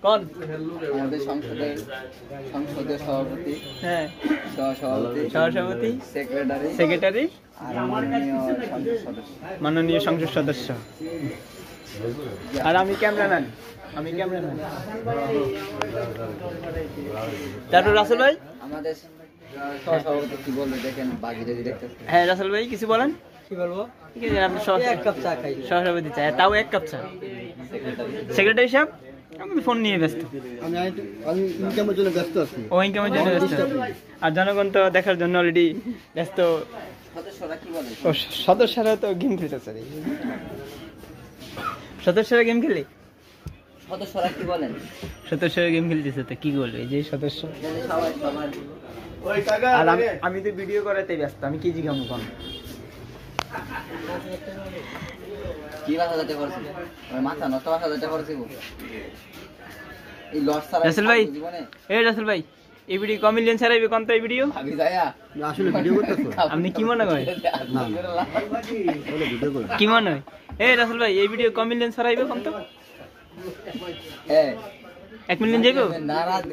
কোন আমাদের সংসদের সভাপতি, হ্যাঁ সহসভাপতি, সেক্রেটারি আর মাননীয় সংসদ সদস্য। আর আমি ক্যামেরাম্যান। তারপর রাসেল ভাই, আমাদের সহসভাপতি কি বলবে দেখেন, বাকি যদি দেখতে। হ্যাঁ রাসেল ভাই কিছু বলেন। কি বলবো? ঠিক আছে, আপনি এক কাপ চা খাই। সহসভাপতি চা, তাও 1 কাপ চা। সেক্রেটারি সাহেব আমি ফোন নিয়ে ব্যস্ত, আমি ইনকামের জন্য ব্যস্ত আছি। ও ইনকামের জন্য ব্যস্ত, আর জনগণ তো দেখার জন্য অলরেডি ব্যস্ত। সদস্যরা কি বলে? ও সদস্যরা তো গেম খেলতেছে। সদস্যরা গেম খেলে, সদস্যরা কি বলেন? সদস্যরা গেম খেলতেছে তো কি বলবে? এই যে সদস্য। সবাই সবার আর আমি তো ভিডিও করাতে ব্যস্ত, আমি কি জিজ্ঞাসা কোন কি ভাষা যাতে করছি, মাথা নষ্ট ভাষা যাতে করছি। এই লস ছাড়া রাসেল ভাই, জীবনে এই রাসেল ভাই, এই ভিডিও কম মিলিয়ন ছাড়াইবে কোন তো এই ভিডিও? ভাবি যায়া আসলে ভিডিও করতেছো? আপনি কি মনে করেন? না বলে ভিডিও করো। কি মনে হয়? এই রাসেল ভাই, এই ভিডিও কম মিলিয়ন ছাড়াইবে কোন তো? হ্যাঁ 1 মিলিয়ন যাইবো? নারাজ।